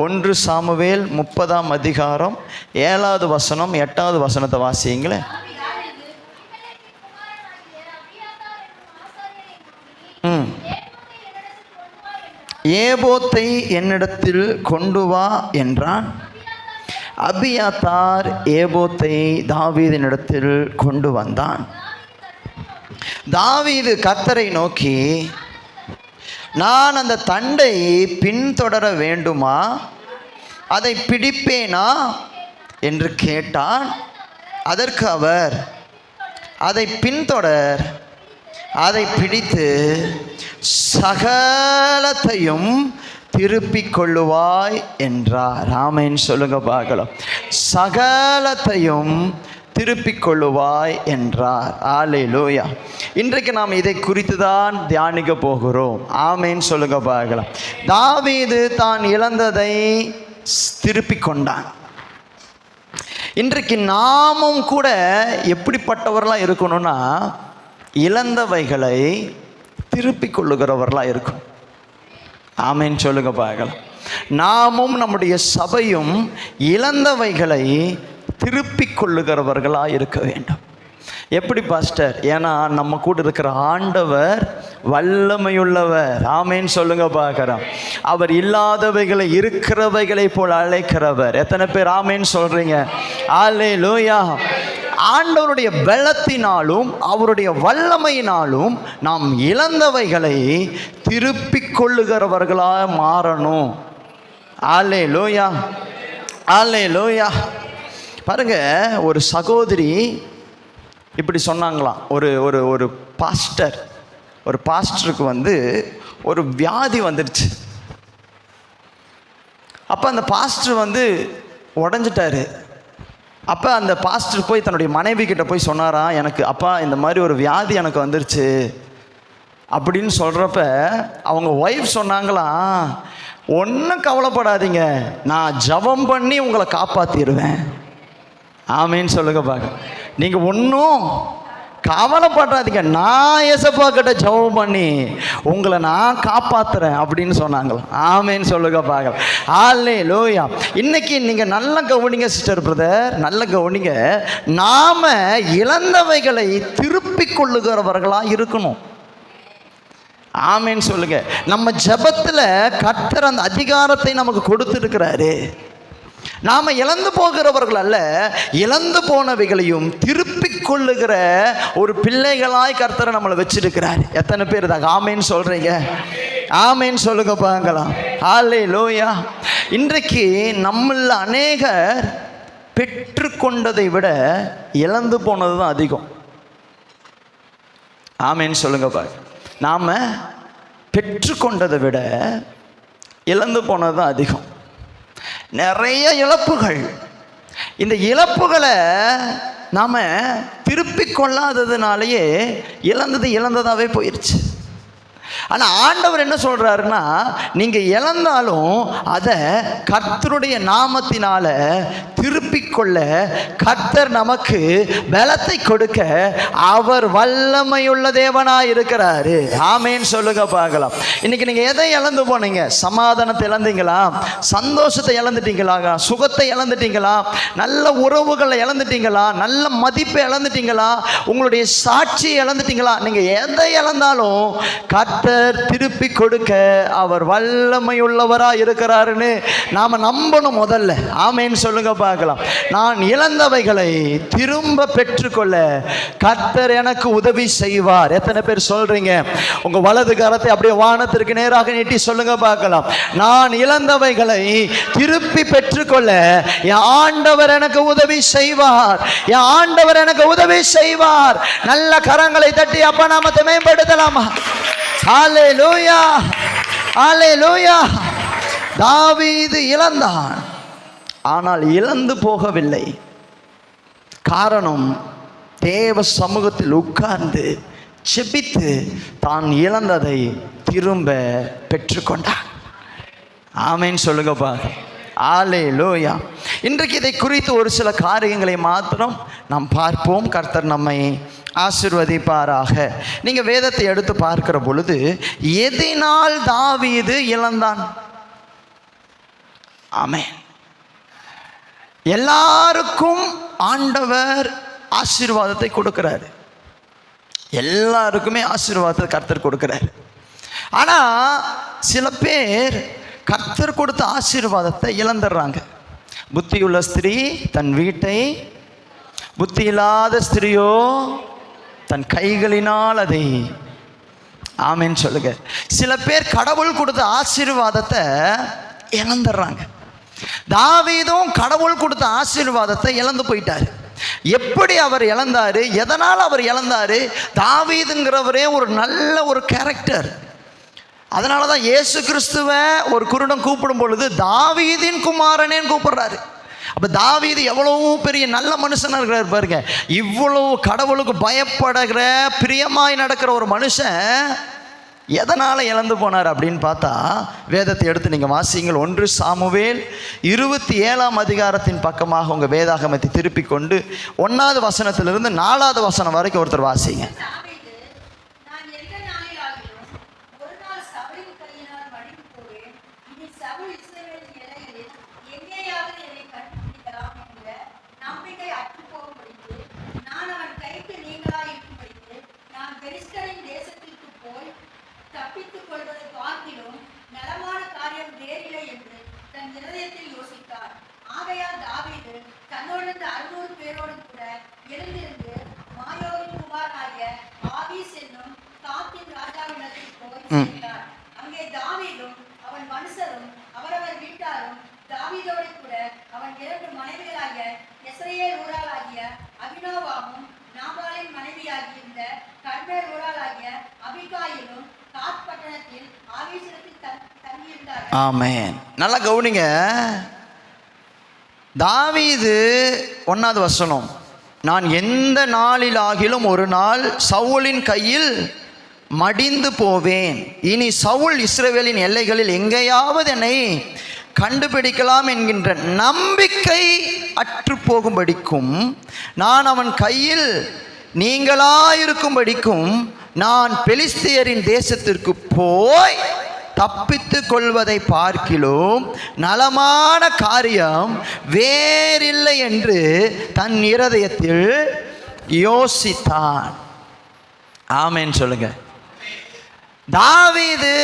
1 Samuel 30ஆம் அதிகாரம் 7வது வசனம் 8வது வசனத்தை வாசிங்களேன். ஏபோத்தை என்னிடத்தில் கொண்டு வா என்றான். அபியாத்தார் ஏபோத்தை தாவீதினிடத்தில் கொண்டு வந்தான். தாவீது கர்த்தரை நோக்கி, நான் அந்த தண்டை பின்தொடர வேண்டுமா, அதை பிடிப்பேனா என்று கேட்டான். அதற்கு அவர், அதை பின்தொடர், அதை பிடித்து சகலத்தையும் திருப்பிக் கொள்ளுவாய் என்றார். ஆமென் சொல்லுங்க பார்க்கலாம். சகலத்தையும் திருப்பிக் கொள்ளுவாய் என்றார். அல்லேலூயா. இன்றைக்கு நாம் இதை குறித்து தான் தியானிக்க போகிறோம். ஆமென் சொல்லுங்க பார்க்கலாம். தாவீது தான் இழந்ததை திருப்பிக் கொண்டான். இன்றைக்கு நாமும் கூட எப்படிப்பட்டவர்களாக இருக்கணும்னா, இழந்தவைகளை திருப்பிக் கொள்ளுகிறவர்களாக இருக்கும். ஆமென் சொல்லுங்க பார்க்கலாம். நாமும் நம்முடைய சபையும் இழந்தவைகளை திருப்பிக் கொள்ளுகிறவர்களாக இருக்க வேண்டும். எப்படி பாஸ்டர்? ஏன்னா நம்ம கூட இருக்கிற ஆண்டவர் வல்லமையுள்ளவர். ஆமென் சொல்லுங்க பார்க்கிறோம். அவர் இல்லாதவைகளை இருக்கிறவைகளை போல் அழைக்கிறவர். எத்தனை பேர் ஆமென் சொல்றீங்க? அல்லேலூயா. ஆண்டவருடைய பலத்தினாலும் அவருடைய வல்லமையினாலும் நாம் இழந்தவைகளை திருப்பிக் கொள்ளுகிறவர்களாக மாறணும். அல்லேலூயா, அல்லேலூயா. பாருங்க, ஒரு சகோதரி இப்படி சொன்னாங்களாம். ஒரு பாஸ்டருக்கு ஒரு வியாதி வந்துடுச்சு. அப்போ அந்த பாஸ்டர் உடஞ்சிட்டாரு. அப்போ அந்த பாஸ்டர் போய் தன்னுடைய மனைவி கிட்ட போய் சொன்னாராம், எனக்கு அப்பா இந்த மாதிரி ஒரு வியாதி எனக்கு வந்துருச்சு அப்படின்னு சொல்கிறப்ப அவங்க ஒய்ஃப் சொன்னாங்களாம், ஒன்றும் கவலைப்படாதீங்க, நான் ஜெபம் பண்ணி உங்களை காப்பாற்றிடுவேன். ஆமேன்னு சொல்லுங்க பாக்க. நீங்கள் ஒன்றும் கவலைப்படாதீங்க, நான் ஏசப்பா கிட்ட ஜெபம் பண்ணி உங்களை நான் காப்பாற்றுறேன் அப்படின்னு சொன்னாங்களா. ஆமேன்னு சொல்லுங்க பார்க்கலாம். அல்லேலூயா. இன்னைக்கு நீங்கள் நல்லா கவனிங்க சிஸ்டர், பிரதர், நல்ல கவனிங்க. நாம இழந்தவைகளை திருப்பிக் கொள்ளுகிறவர்களாக இருக்கணும். ஆமேன்னு சொல்லுங்க. நம்ம ஜெபத்தில் கர்த்தர் அந்த அதிகாரத்தை நமக்கு கொடுத்துருக்கிறாரு. நாம் இழந்து போகிறவர்கள் அல்ல, இழந்து போனவைகளையும் திருப்பிக் கொள்ளுகிற ஒரு பிள்ளைகளாய் கர்த்தரை நம்மளை வச்சிருக்கிறார். எத்தனை பேர் தான் ஆமேன்னு சொல்றீங்க? ஆமேன்னு சொல்லுங்க பார்க்கலாம். அல்லேலூயா. இன்றைக்கு நம்மள அநேகர் பெற்றுக்கொண்டதை விட இழந்து போனது தான் அதிகம். ஆமேன்னு சொல்லுங்க பாரு. நாம் பெற்றுக்கொண்டதை விட இழந்து போனது தான் அதிகம். நிறைய இழப்புகள். இந்த இழப்புகளை நாம் திருப்பிக் கொள்ளாததுனாலேயே இழந்ததாகவே போயிடுச்சு. ஆனால் ஆண்டவர் என்ன சொல்கிறாருன்னா, நீங்கள் இழந்தாலும் அதை கர்த்தருடைய நாமத்தினால திருப்பிக் கொள்ள கர்த்தர் நமக்கு பலத்தை கொடுக்க அவர் வல்லமையுள்ள தேவனாக இருக்கிறாரு. ஆமேன்னு சொல்லுங்க பார்க்கலாம். இன்னைக்கு நீங்கள் எதை இழந்து போனீங்க? சமாதானத்தை இழந்தீங்களா? சந்தோஷத்தை இழந்துட்டீங்களா? சுகத்தை இழந்துட்டீங்களா? நல்ல உறவுகளை இழந்துட்டீங்களா? நல்ல மதிப்பை இழந்துட்டீங்களா? உங்களுடைய சாட்சியை இழந்துட்டீங்களா? நீங்கள் எதை இழந்தாலும் கர்த்தர் திருப்பி கொடுக்க அவர் வல்லமையுள்ளவரா இருக்கிறாருன்னு நாம நம்பணும் முதல்ல. ஆமேன்னு சொல்லுங்க பார்க்கலாம். நான் இழந்தவைகளை திரும்ப பெற்றுக்கொள்ள கர்த்தர் எனக்கு உதவி செய்வார். எத்தனை பேர் சொல்றீங்க? உங்க வலது கரத்தை அப்படியே வானத்திற்கு நேராக நீட்டி சொல்லுங்க பார்க்கலாம். நான் இழந்தவைகளை திருப்பி பெற்றுக்கொள்ள என் ஆண்டவர் எனக்கு உதவி செய்வார். என் ஆண்டவர் எனக்கு உதவி செய்வார். நல்ல கரங்களை தட்டி அப்ப நாமத்தை மேம்படுத்தலாமா? அல்லேலூயா, அல்லேலூயா. தாவீது இழந்தான், ஆனால் இழந்து போகவில்லை. காரணம், தேவ சமூகத்தில் உட்கார்ந்து செபித்து தான் இழந்ததை திரும்ப பெற்றுக்கொண்டான். ஆமேன்னு சொல்லுங்க பாருங்க. அல்லேலூயா. இன்றைக்கு இதை குறித்து ஒரு சில காரியங்களை மாத்திரம் நாம் பார்ப்போம். கர்த்தர் நம்மை ஆசீர்வதிப்பாராக. நீங்கள் வேதத்தை எடுத்து பார்க்கிற பொழுது எதினால் தாவீது இழந்தான்? ஆமென். எல்லாருக்கும் ஆண்டவர் ஆசீர்வாதத்தை கொடுக்கிறாரு. எல்லாருக்குமே ஆசீர்வாதத்தை கர்த்தர் கொடுக்கிறார். ஆனால் சில பேர் கர்த்தர் கொடுத்த ஆசீர்வாதத்தை இழந்துடுறாங்க. புத்தியுள்ள ஸ்திரீ தன் வீட்டை, புத்தி இல்லாத ஸ்திரியோ தன் கைகளினால் அதை. ஆமென் சொல்லுங்க. சில பேர் கடவுள் கொடுத்த ஆசீர்வாதத்தை இழந்துடுறாங்க. தாவீதும் கடவுள் கொடுத்த ஆசீர்வாதத்தை இழந்து போயிட்டார். எப்படி அவர் இழந்தாரு, எதனால் அவர் இழந்தாரு? தாவீதுங்கிறவரே ஒரு நல்ல ஒரு கேரக்டர். அதனால தான் இயேசு கிறிஸ்துவை ஒரு குருடன் கூப்பிடும் பொழுது தாவீதின் குமாரனேன்னு கூப்பிடுறாரு. அப்போ தாவீது எவ்வளவு பெரிய நல்ல மனுஷனாக இருக்கிறார் பாருங்க. இவ்வளவு கடவுளுக்கு பயப்படுகிற பிரியமாய் நடக்கிற ஒரு மனுஷன் எதனால் இழந்து போனார் அப்படின்னு பார்த்தா, வேதத்தை எடுத்து நீங்கள் வாசிங்கள். 1 சாமுவேல் 27ஆம் அதிகாரத்தின் பக்கமாக உங்கள் வேதாகமத்தை திருப்பி கொண்டு 1வது வசனத்திலிருந்து 4வது வசனம் வரைக்கும் ஒருத்தர் வாசிங்க. ஆமென். நல்லா கவனிங்க. தாவீது 1வது வசனம், நான் எந்த நாளிலாகிலும் ஒரு நாள் சவுலின் கையில் மடிந்து போவேன். இனி சவுல் இஸ்ரவேலின் எல்லைகளில் எங்கேயாவது என்னை கண்டுபிடிக்கலாம் என்கின்ற நம்பிக்கை அற்று போகும்படிக்கும், நான் அவன் கையில் நீங்களாயிருக்கும்படிக்கும் நான் பெலிஸ்தியரின் தேசத்திற்கு போய் தப்பித்து கொள்வதை பார்க்கிலும் நலமான காரியம் வேறில்லை என்று தன் இருதயத்தில் யோசித்தான். ஆமென் சொல்லுங்க. தாவீது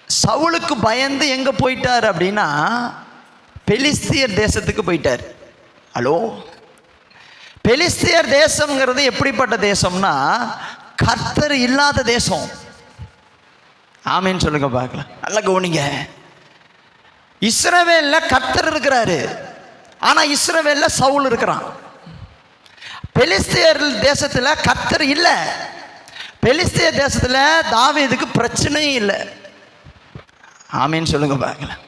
சவுலுக்கு பயந்து எங்க போயிட்டார் அப்படின்னா, பெலிஸ்தியர் தேசத்துக்கு போயிட்டார். ஹலோ, பெலிஸ்தியர் தேசம்ங்கிறது எப்படிப்பட்ட தேசம்னா, கர்த்தர் இல்லாத தேசம். ஆமென் சொல்லுங்க பார்க்கலாம். நல்லா கவனிங்க. இஸ்ரவேலில் கர்த்தர் இருக்கிறாரு, ஆனால் இஸ்ரவேலில் சவுல் இருக்கிறான். பெலிஸ்தியர் தேசத்தில் கர்த்தர் இல்லை. பெலிஸ்தியர் தேசத்தில் தாவீதுக்கு பிரச்சனையும் இல்லை. ஆமென் சொல்லுங்க பார்க்கலாம்.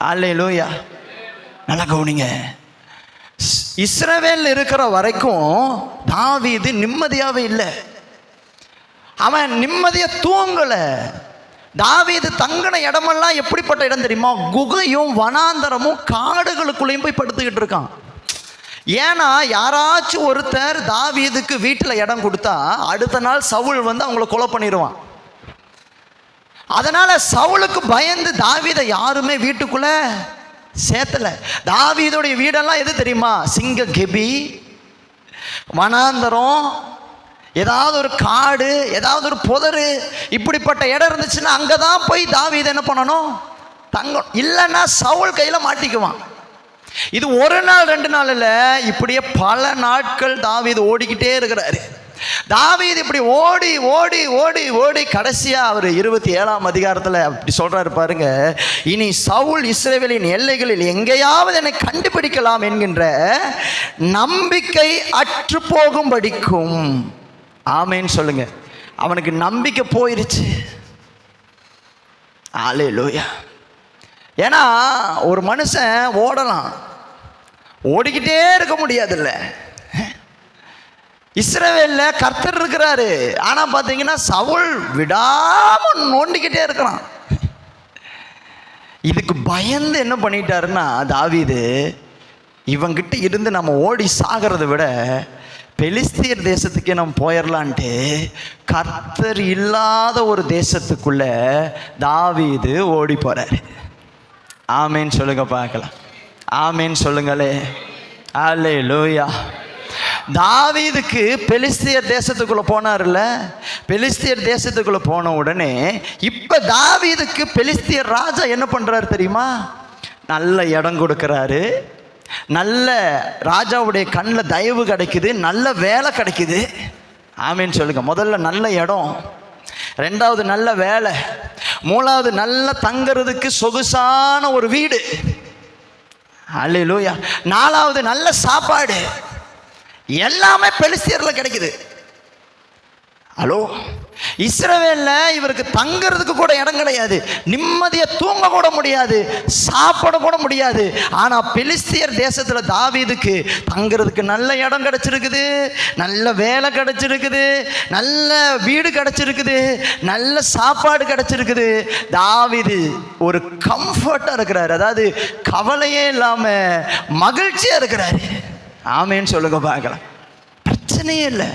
அல்லேலூயா. நல்லா கவனிங்க. இஸ்ரவேல் இருக்கிற வரைக்கும் தாவீது நிம்மதியாகவே இல்லை. அவன் நிம்மதியை தூங்கல. தாவீது தங்கின இடமெல்லாம் எப்படிப்பட்ட இடம் தெரியுமா? குகையும் வனாந்தரமும் காடுகளுக்குள்ளேயும் போய் படுத்துக்கிட்டு இருக்கான். ஏன்னா யாராச்சும் ஒருத்தர் தாவீதுக்கு வீட்டில் இடம் கொடுத்தா அடுத்த நாள் சவுல் வந்து அவங்கள கொலை பண்ணிடுவான். அதனால சவுலுக்கு பயந்து தாவீதை யாருமே வீட்டுக்குள்ள சேர்த்தல. தாவீதுடைய வீடெல்லாம் எது தெரியுமா? சிங்க கெபி, வனாந்தரம், ஏதாவது ஒரு காடு, ஏதாவது ஒரு புதரு, இப்படிப்பட்ட இடம் இருந்துச்சுன்னா அங்கே தான் போய் தாவீது என்ன பண்ணணும்? தங்கம். இல்லைன்னா சவுல் கையில் மாட்டிக்குவான். இது ஒரு நாள் 2 நாள் இல்லை, இப்படியே பல நாட்கள் தாவீது ஓடிக்கிட்டே இருக்கிறாரு. தாவீது இப்படி ஓடி ஓடி ஓடி ஓடி கடைசியாக அவர் 27ஆம் அதிகாரத்தில் அப்படி சொல்கிறாரு பாருங்க, இனி சவுல் இஸ்ரவேலின் எல்லைகளில் எங்கேயாவது என்னை கண்டுபிடிக்கலாம் என்கின்ற நம்பிக்கை அற்று போகும்படிக்கும். ஆமென் சொல்லுங்க. அவனுக்கு நம்பிக்கை போயிருச்சு. அல்லேலூயா. ஏன்னா ஒரு மனுஷன் ஓடலாம், ஓடிக்கிட்டே இருக்க முடியாதுல்ல. இஸ்ரவேலில் கர்த்தர் இருக்கிறாரு, ஆனால் பார்த்தீங்கன்னா சவுல் விடாமல் நோண்டிக்கிட்டே இருக்கிறான். இதுக்கு பயந்து என்ன பண்ணிட்டாருன்னா தாவீது, இவங்கிட்ட இருந்து நம்ம ஓடி சாகிறத விட பெலிஸ்தியர் தேசத்துக்கே நம்ம போயிடலான்ட்டு கர்த்தர் இல்லாத ஒரு தேசத்துக்குள்ள தாவீது ஓடி போறாரு. ஆமேன்னு சொல்லுங்க பார்க்கலாம். ஆமேன்னு சொல்லுங்களே. அல்லேலூயா. தாவீதுக்கு பெலிஸ்தியர் தேசத்துக்குள்ள போனார்ல, பெலிஸ்தியர் தேசத்துக்குள்ள போன உடனே இப்ப தாவீதுக்கு பெலிஸ்தியர் ராஜா என்ன பண்றாரு தெரியுமா? நல்ல இடம் கொடுக்கறாரு, நல்ல ராஜாவுடைய கண்ணில் தயவு கிடைக்குது, நல்ல வேலை கிடைக்குது. ஆமேன்னு சொல்லுங்க. முதல்ல நல்ல இடம், ரெண்டாவது நல்ல வேலை, மூணாவது நல்ல தங்கிறதுக்கு சொகுசான ஒரு வீடு. அல்லேலூயா. நாலாவது நல்ல சாப்பாடு. எல்லாமே பெலிஸ்தியர்ல கிடைக்குது. ஹலோ, இஸ்ரவேல்ல இவருக்கு தங்கிறதுக்கு கூட இடம் கிடையாது, நிம்மதியை தூங்க கூட முடியாது, சாப்பிட கூட முடியாது. ஆனா பெலிஸ்தியர் தேசத்துல தாவீதுக்கு தங்கிறதுக்கு நல்ல இடம் கிடைச்சிருக்குது, நல்ல வேலை கிடைச்சிருக்குது, நல்ல வீடு கிடைச்சிருக்குது, நல்ல சாப்பாடு கிடைச்சிருக்குது. தாவீது ஒரு கம்ஃபர்ட்டா இருக்கிறாரு, அதாவது கவலையே இல்லாம மகிழ்ச்சியா இருக்கிறாரு. ஆமேன்னு சொல்லுங்க பார்க்கலாம். பிரச்சனையே இல்லை.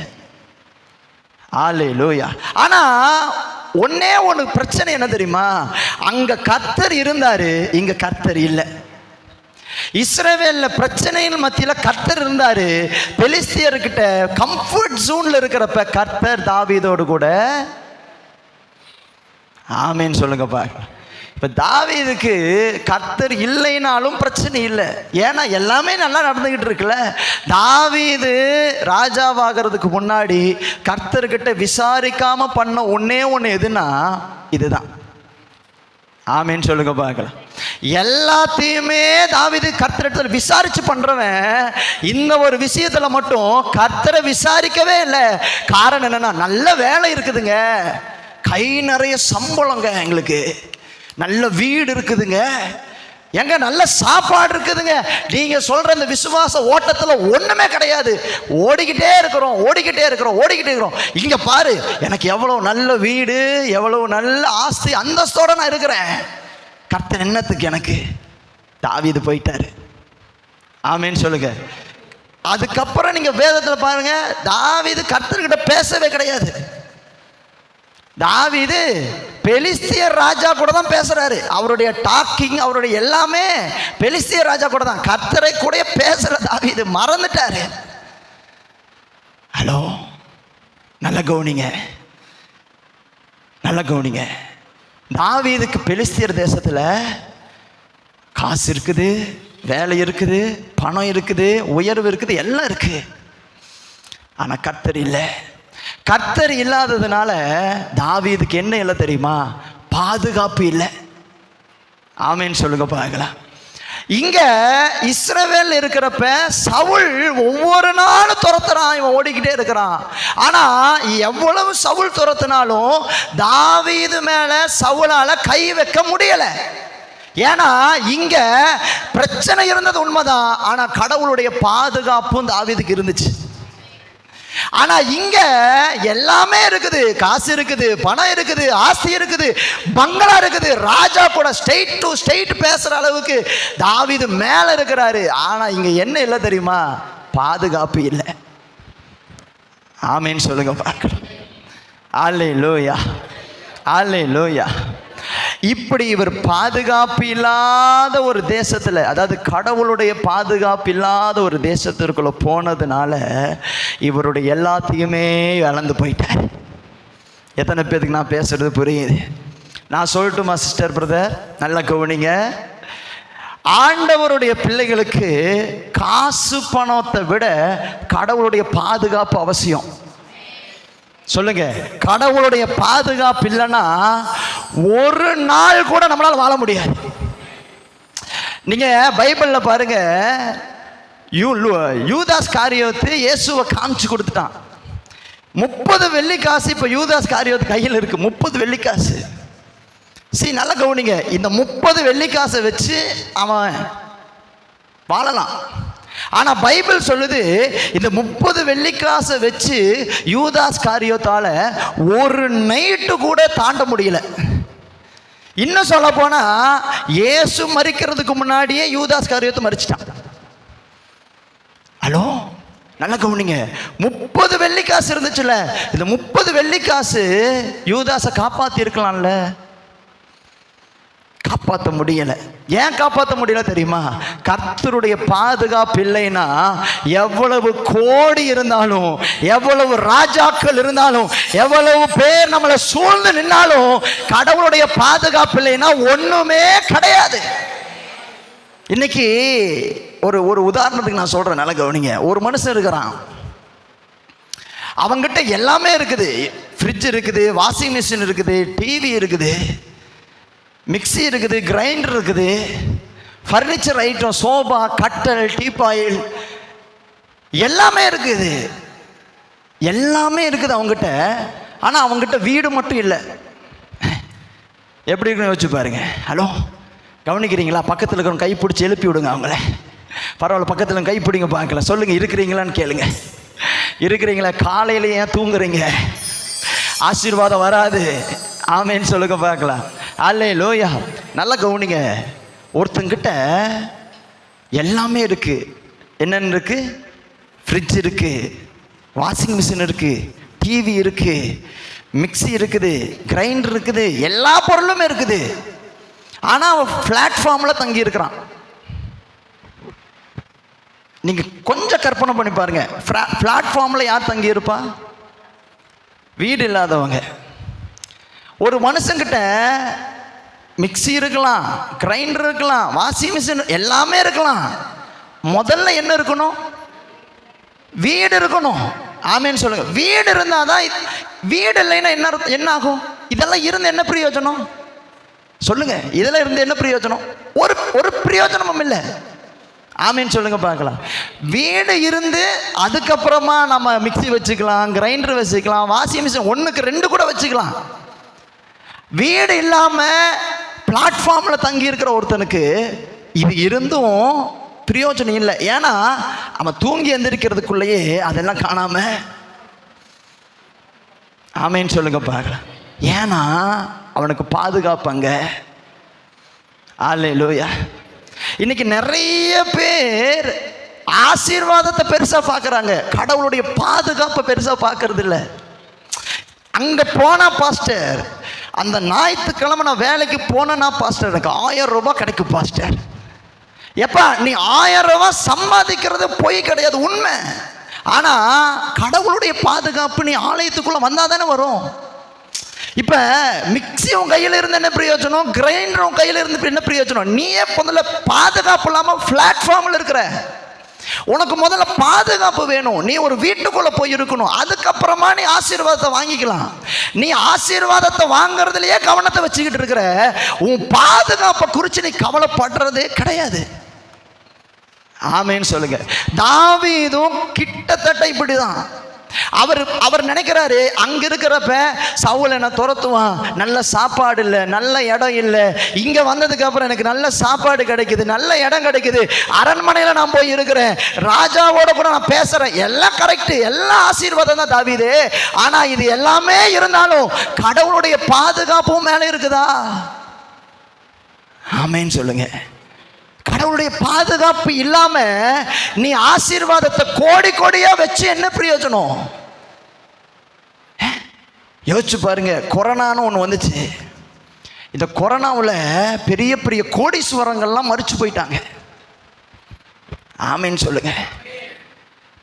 அல்லேலூயா. ஆனா ஒன்னே ஒன்று பிரச்சனை என்ன தெரியுமா? அங்க கர்த்தர் இருந்தாரு, இங்க கர்த்தர் இல்லை. இஸ்ரவேல்ல பிரச்சனையின் மத்தியில கர்த்தர் இருந்தாரு, பெலிஸ்தியர்கிட்ட கம்ஃபர்ட் ஜோன்ல இருக்கிறப்ப கர்த்தர் தாவீதோடு கூட. ஆமேன்னு சொல்லுங்க பார்க்கலாம். இப்போ தாவீதுக்கு கர்த்தர் இல்லைனாலும் பிரச்சனை இல்லை, ஏன்னா எல்லாமே நல்லா நடந்துக்கிட்டு இருக்குல்ல. தாவீது ராஜாவாகிறதுக்கு முன்னாடி கர்த்தர்கிட்ட விசாரிக்காம பண்ண ஒன்னே ஒன்று எதுனா இதுதான். ஆமேன்னு சொல்லுங்க பார்க்கலாம். எல்லாத்தையுமே தாவீது கர்த்தரிடத்துல விசாரிச்சு பண்றவன், இந்த ஒரு விஷயத்துல மட்டும் கர்த்தரை விசாரிக்கவே இல்லை. காரணம் என்னன்னா, நல்ல வேலை இருக்குதுங்க, கை நிறைய சம்பளங்க, எங்களுக்கு நல்ல வீடு இருக்குதுங்க, எங்க நல்ல சாப்பாடு இருக்குதுங்க. நீங்க சொல்ற இந்த விசுவாச ஓட்டத்துல ஒண்ணுமே கிடையாது, ஓடிக்கிட்டே இருக்கிறோம். இங்க பாரு, எனக்கு எவ்வளவு நல்ல வீடு, எவ்வளவு நல்ல ஆஸ்தி அந்தஸ்தோட நான் இருக்கிறேன், கர்த்தர் என்னத்துக்கு எனக்கு? தாவீது போயிட்டாரு. ஆமேன்னு சொல்லுங்க. அதுக்கப்புறம் நீங்க வேதத்துல பாருங்க, தாவீது கர்த்தர்கிட்ட பேசவே கிடையாது. தாவீது பெலிஸ்தியர் ராஜா கூட தான் பேசுறாரு. அவருடைய டாக்கிங், அவருடைய எல்லாமே பெலிஸ்தியர் ராஜா கூட தான். கர்த்தரை கூட பேசுற தாவீது மறந்துட்டாரு. ஹலோ, நல்ல கவனிங்க. தாவீதுக்கு பெலிஸ்தியர் தேசத்துல காசு இருக்குது, வேலை இருக்குது, பணம் இருக்குது, உயர்வு இருக்குது, எல்லாம் இருக்கு. ஆனா கர்த்தர் இல்லை. கர்த்தர் இல்லாததுனால தாவீதுக்கு என்ன இல்லை தெரியுமா? பாதுகாப்பு இல்லை. ஆமேன்னு சொல்லுங்க பார்க்கலாம். இங்க இஸ்ரவேல் இருக்கிறப்ப சவுல் ஒவ்வொரு நாளும் துரத்துறான், இவன் ஓடிக்கிட்டே இருக்கிறான். ஆனா எவ்வளவு சவுல் துரத்தினாலும் தாவீது மேல சவுலால கை வைக்க முடியல. ஏன்னா இங்க பிரச்சனை இருந்தது உண்மைதான், ஆனா கடவுளுடைய பாதுகாப்பும் தாவீதுக்கு இருந்துச்சு. ஆனா இங்க எல்லாமே இருக்குது, காசு இருக்குது, பணம் இருக்குது, ஆஸ்தி இருக்குது, பங்களா இருக்குது, ராஜா கூட ஸ்டேட் டு ஸ்டேட் பேசுற அளவுக்கு தாவீது மேல இருக்கிறாரு. ஆனா இங்க என்ன இல்லை தெரியுமா? பாதுகாப்பு இல்லை. ஆமேன்னு சொல்லுங்க பார்க்கலாம். அல்லேலூயா, அல்லேலூயா. இப்படி இவர் பாதுகாப்பு இல்லாத ஒரு தேசத்தில், அதாவது கடவுளுடைய பாதுகாப்பு இல்லாத ஒரு தேசத்திற்குள்ள போனதுனால இவருடைய எல்லாத்தையுமே இழந்து போயிட்டார். எத்தனை பேருக்கு நான் பேசுறது புரியுது? நான் சொல்லட்டுமா சிஸ்டர், பிரதர்? நல்ல கவனிங்க. ஆண்டவருடைய பிள்ளைகளுக்கு காசு பணத்தை விட கடவுளுடைய பாதுகாப்பு அவசியம். சொல்லுங்க, கடவுளுடைய பாதுகாப்பு இல்லைன்னா ஒரு நாள் கூட நம்மளால வாழ முடியாது. நீங்க பைபிள்ல பாருங்க, யூதாஸ் காரியோத்து இயேசுவை காமிச்சு கொடுத்துட்டான். 30 வெள்ளிக்காசு இப்ப யூதாஸ் காரியோத்து கையில் இருக்கு. 30 வெள்ளிக்காசு. நல்லா கவனிங்க, இந்த 30 வெள்ளிக்காசை வச்சு அவன் வாழலாம். ஆனா பைபிள் சொல்லுது, இந்த 30 வெள்ளிக்காசை வச்சு யூதாஸ் காரியோத்தால ஒரு நைட்டு கூட தாண்ட முடியல. இன்னும் சொல்ல போனா இயேசு மரிக்கிறதுக்கு முன்னாடியே யூதாஸ் காரியோத்து மரிச்சிட்டான். ஹலோ, நல்லா கவனிங்க, 30 வெள்ளிக்காசு இருந்துச்சுல்ல, இந்த 30 வெள்ளிக்காசு யூதாஸை காப்பாத்தி இருக்கலாம்ல. காப்பாற்ற முடியலை. ஏன் காப்பாற்ற முடியல தெரியுமா? கர்த்தருடைய பாதுகாப்பு இல்லைன்னா எவ்வளவு கோடி இருந்தாலும், எவ்வளவு ராஜாக்கள் இருந்தாலும், எவ்வளவு பேர் நம்மளை சூழ்ந்து நின்னாலும், கடவுளுடைய பாதுகாப்பு இல்லைன்னா ஒண்ணுமே கிடையாது. இன்னைக்கு ஒரு உதாரணத்துக்கு நான் சொல்றேன், நல்லா கவனிங்க. ஒரு மனுஷன் இருக்கிறான், அவங்கிட்ட எல்லாமே இருக்குது. ஃப்ரிட்ஜ் இருக்குது, வாஷிங் மிஷின் இருக்குது, டிவி இருக்குது, மிக்சி இருக்குது, கிரைண்டர் இருக்குது, ஃபர்னிச்சர் ஐட்டம், சோபா, கட்டல், டீபாயில் எல்லாமே இருக்குது. எல்லாமே இருக்குது அவங்ககிட்ட. ஆனால் அவங்ககிட்ட வீடு மட்டும் இல்லை. எப்படி இருக்குன்னு யோசிச்சு பாருங்க. ஹலோ, கவனிக்கிறீங்களா? பக்கத்தில் இருக்கிறவங்க கை பிடிச்சி எழுப்பி விடுங்க அவங்கள. பரவாயில்ல, பக்கத்தில் கை பிடிங்க பார்க்கலாம். சொல்லுங்கள், இருக்கிறீங்களான்னு கேளுங்க. இருக்கிறீங்களா? காலையில் ஏன் தூங்குறீங்க? ஆசீர்வாதம் வராது. ஆமேன்னு சொல்லுங்க பார்க்கலாம். அல்லேலூயா. நல்லா கவனிங்க. ஒருத்தங்கிட்ட எல்லாமே இருக்குது. என்னென்ன இருக்குது? ஃப்ரிட்ஜ் இருக்குது, வாஷிங் மிஷின் இருக்குது, டிவி இருக்குது, மிக்சி இருக்குது, கிரைண்டர் இருக்குது, எல்லா பொருளுமே இருக்குது. ஆனால் அவன் பிளாட்ஃபார்மில் தங்கி இருக்கிறான். நீங்கள் கொஞ்சம் கற்பனை பண்ணி பாருங்க. பிளாட்ஃபார்மில் யார் தங்கி இருப்பா? வீடு இல்லாதவங்க. ஒரு மனுஷங்கிட்ட மிக்சி இருக்கலாம், கிரைண்டர் இருக்கலாம், வாஷிங் மிஷின் எல்லாமே இருக்கலாம். முதல்ல என்ன இருக்கணும்? வீடு இருக்கணும். ஆமேன்னு சொல்லுங்க. வீடு இருந்தால் தான். வீடு இல்லைன்னா என்ன ஆகும்? இதெல்லாம் இருந்து என்ன பிரயோஜனம் சொல்லுங்க? இதெல்லாம் இருந்து என்ன பிரயோஜனம்? ஒரு பிரயோஜனமும் இல்லை. ஆமேன்னு சொல்லுங்க பார்க்கலாம். வீடு இருந்து அதுக்கப்புறமா நம்ம மிக்சி வச்சுக்கலாம், கிரைண்டர் வச்சுக்கலாம், வாஷிங் மிஷின், 1க்கு 2 கூட வச்சுக்கலாம். வீடு இல்லாமல் பிளாட்ஃபார்மில் தங்கி இருக்கிற ஒருத்தனுக்கு இது இருந்தும் பிரயோஜனம் இல்லை. ஏன்னா அவன் தூங்கி எந்திரிக்கிறதுக்குள்ளேயே அதெல்லாம் காணாம. ஆமேன்னு சொல்லுங்க பார்க்கலாம். ஏன்னா அவனுக்கு பாதுகாப்பாங்க. அல்லேலூயா. இன்னைக்கு நிறைய பேர் ஆசீர்வாதத்தை பெருசா பார்க்கறாங்க, கடவுளுடைய பாதுகாப்பை பெருசா பார்க்கறது இல்லை. அங்க போனா பாஸ்டர், அந்த ஞாயிற்றுக்கிழமை நான் வேலைக்கு போனேன்னா பாஸ்டர் எனக்கு 1000 ரூபாய் கிடைக்கும் பாஸ்டர். எப்பா, நீ 1000 ரூபாய் சம்பாதிக்கிறது பொய் கிடையாது, உண்மை. ஆனா கடவுளுடைய பாதுகாப்பு நீ ஆலயத்துக்குள்ள வந்தா தானே வரும். இப்ப மிக்சி உன் கையில இருந்து என்ன பிரயோஜனம்? கிரைண்டர் உன் கையில இருந்து என்ன பிரயோஜனம்? நீயே முதல்ல பாதுகாப்பு இல்லாம பிளாட்ஃபார்ம்ல இருக்கிற. உனக்கு முதல்ல பாதுகாப்பு வேணும். நீ ஒரு வீட்டுக்குள்ள போய் இருக்கணும். அதுக்கப்புறமா நீ ஆசீர்வாதத்தை வாங்கிக்கலாம். நீ ஆசீர்வாதத்தை வாங்குறதுலயே கவனத்தை வச்சுக்கிட்டு இருக்கிற. உன் பாதுகாப்பை குறித்து நீ கவலைப்படுறதே கிடையாது. ஆமேன்னு சொல்லுங்க. தாவீதும் கிட்டத்தட்ட இப்படிதான். அவர் நினைக்கிறாரு, அங்க இருக்கிறப்ப சவுல் என்ன துரத்துவான், நல்ல சாப்பாடு இல்லை, நல்ல இடம் இல்லை. இங்க வந்ததுக்கு அப்புறம் எனக்கு நல்ல சாப்பாடு கிடைக்குது, நல்ல இடம் கிடைக்குது, அரண்மனையில நான் போய் இருக்கிறேன், ராஜாவோட கூட நான் பேசுறேன், எல்லாம் கரெக்ட், எல்லாம் ஆசீர்வாதம் தான் தாவீது. ஆனா இது எல்லாமே இருந்தாலும் கடவுளுடைய பாதுகாப்பும் மேல இருக்குதா? ஆமேன்னு சொல்லுங்க. கடவுளுடைய பாதுகாப்பு இல்லாம நீ ஆசீர்வாதத்தை கோடி கோடியா வச்சு என்ன பிரயோஜனம்? யோசிச்சு பாருங்க. கொரோனான்னு ஒன்று வந்துச்சு. இந்த கொரோனாவில் பெரிய பெரிய கோடீஸ்வரங்கள்லாம் மரிச்சு போயிட்டாங்க. ஆமேன்னு சொல்லுங்க.